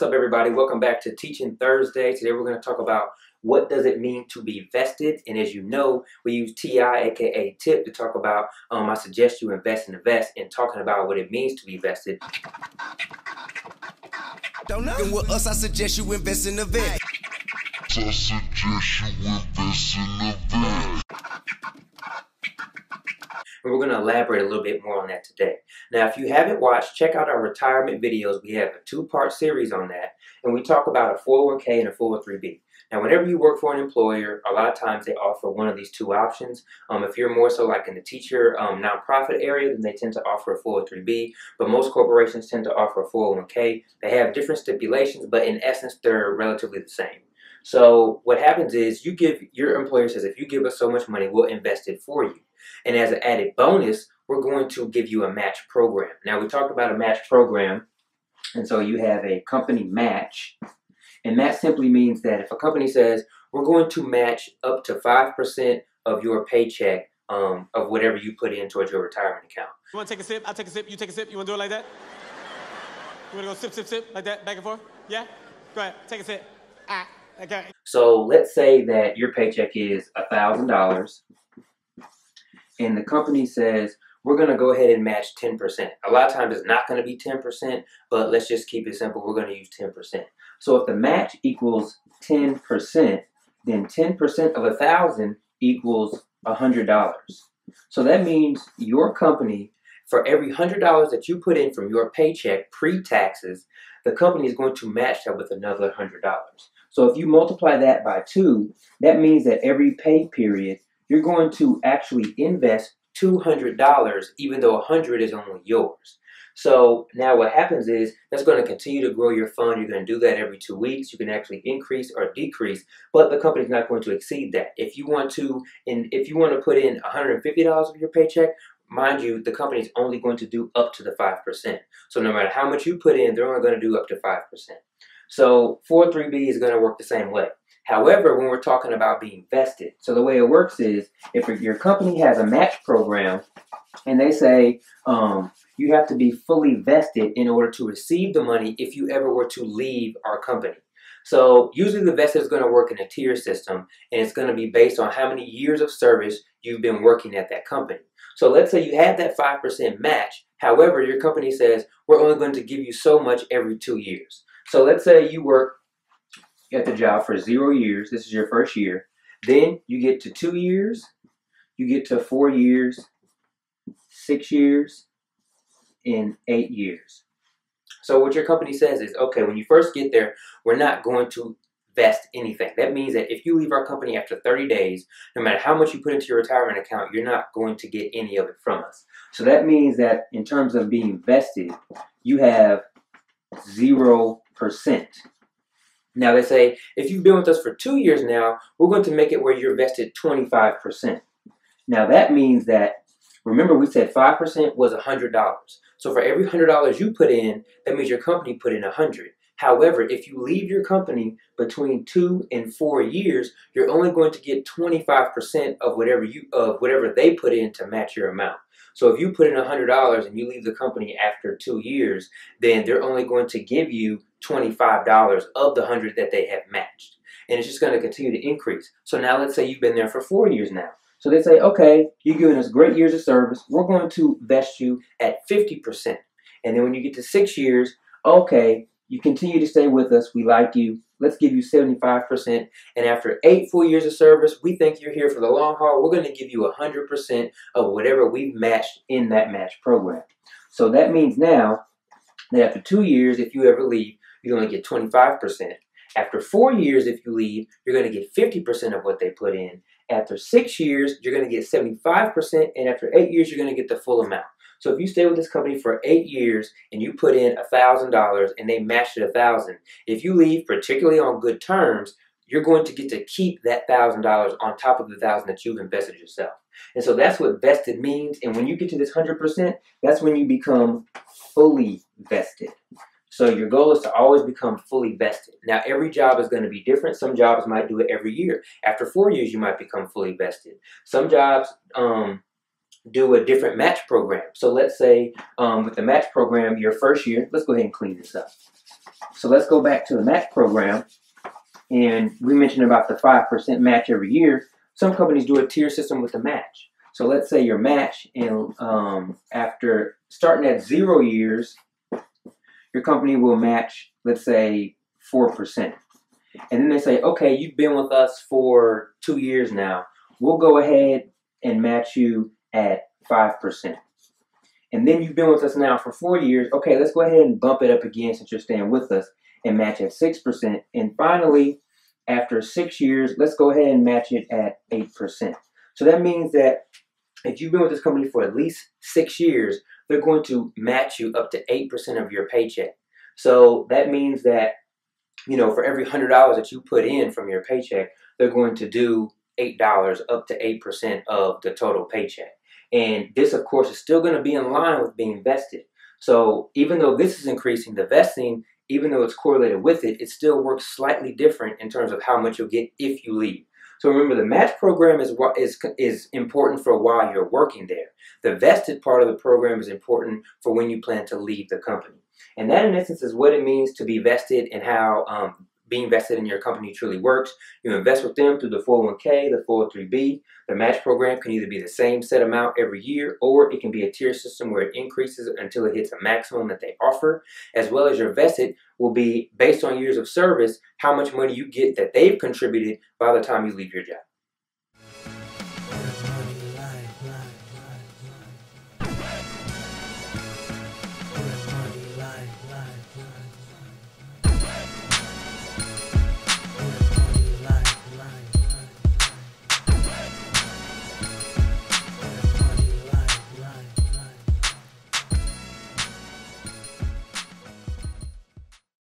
What's up, everybody? Welcome back to Teaching Thursday. Today we're going to talk about what does it mean to be vested. And as you know, we use TI, aka tip, to talk about I suggest you invest in the vest, and talking about what it means to be vested. Don't know. With us, I suggest you invest in the vest. I suggest you invest in the vest. And we're going to elaborate a little bit more on that today. Now, if you haven't watched, check out our retirement videos. We have a two-part series on that, and we talk about a 401k and a 403b. Now, whenever you work for an employer, a lot of times they offer one of these two options. If you're more so like in the teacher nonprofit area, then they tend to offer a 403b, but most corporations tend to offer a 401k. They have different stipulations, but in essence, they're relatively the same. So what happens is your employer says, if you give us so much money, we'll invest it for you. And as an added bonus, we're going to give you a match program. Now, we talked about a match program, and so you have a company match, and that simply means that if a company says, we're going to match up to 5% of your paycheck of whatever you put in towards your retirement account. You want to take a sip? I'll take a sip. You take a sip. You want to do it like that? You want to go sip, sip, sip, like that, back and forth? Yeah? Go ahead. Take a sip. Okay. So let's say that your paycheck is $1,000, and the company says, we're going to go ahead and match 10%. A lot of times it's not going to be 10%, but let's just keep it simple. We're going to use 10%. So if the match equals 10%, then 10% of 1,000 equals $100. So that means your company, for every $100 that you put in from your paycheck pre-taxes, the company is going to match that with another $100. So if you multiply that by 2, that means that every pay period, you're going to actually invest $200, even though $100 is only yours. So now what happens is that's going to continue to grow your fund. You're going to do that every 2 weeks. You can actually increase or decrease, but the company's not going to exceed that. If you want to put in $150 of your paycheck, mind you, the company's only going to do up to the 5%. So no matter how much you put in, they're only going to do up to 5%. So 403b is going to work the same way. However, when we're talking about being vested, so the way it works is if your company has a match program and they say you have to be fully vested in order to receive the money if you ever were to leave our company. So usually the vested is going to work in a tier system, and it's going to be based on how many years of service you've been working at that company. So let's say you have that 5% match. However, your company says we're only going to give you so much every 2 years. So let's say you work at the job for 0 years. This is your first year. Then you get to 2 years, you get to 4 years, 6 years, and 8 years. So what your company says is, okay, when you first get there, we're not going to vest anything. That means that if you leave our company after 30 days, no matter how much you put into your retirement account, you're not going to get any of it from us. So that means that in terms of being vested, you have 0%. Now they say, if you've been with us for 2 years now, we're going to make it where you're vested 25%. Now that means that, remember we said 5% was $100. So for every $100 you put in, that means your company put in 100. However, if you leave your company between 2 and 4 years, you're only going to get 25% of whatever they put in to match your amount. So if you put in $100 and you leave the company after 2 years, then they're only going to give you $25 of the 100 that they have matched. And it's just going to continue to increase. So now let's say you've been there for 4 years now. So they say, okay, you're giving us great years of service. We're going to vest you at 50%. And then when you get to 6 years, okay, you continue to stay with us. We like you. Let's give you 75%. And after 8 full years of service, we think you're here for the long haul. We're going to give you 100% of whatever we've matched in that match program. So that means now that after 2 years, if you ever leave, you're going to get 25%. After 4 years, if you leave, you're going to get 50% of what they put in. After 6 years, you're going to get 75%. And after 8 years, you're going to get the full amount. So if you stay with this company for 8 years and you put in $1,000 and they matched it $1,000, if you leave, particularly on good terms, you're going to get to keep that $1,000 on top of the $1,000 that you've invested yourself. And so that's what vested means. And when you get to this 100%, that's when you become fully vested. So your goal is to always become fully vested. Now, every job is going to be different. Some jobs might do it every year. After 4 years, you might become fully vested. Some jobs, do a different match program. So let's say with the match program, your first year, let's go ahead and clean this up. So let's go back to the match program. And we mentioned about the 5% match every year. Some companies do a tier system with the match. So let's say your match, and after starting at 0 years, your company will match, let's say, 4%. And then they say, okay, you've been with us for 2 years now. We'll go ahead and match you at 5%. And then you've been with us now for 4 years. Okay, let's go ahead and bump it up again since you're staying with us and match at 6%. And finally, after 6 years, let's go ahead and match it at 8%. So that means that if you've been with this company for at least 6 years, they're going to match you up to 8% of your paycheck. So that means that, you know, for every $100 that you put in from your paycheck, they're going to do $8 up to 8% of the total paycheck. And this, of course, is still going to be in line with being vested. So even though this is increasing, the vesting, even though it's correlated with it, it still works slightly different in terms of how much you'll get if you leave. So remember, the match program is important for while you're working there. The vested part of the program is important for when you plan to leave the company. And that, in essence, is what it means to be vested and how being vested in your company truly works. You invest with them through the 401k, the 403b. The match program can either be the same set amount every year, or it can be a tier system where it increases until it hits a maximum that they offer, as well as your vested will be based on years of service, how much money you get that they've contributed by the time you leave your job.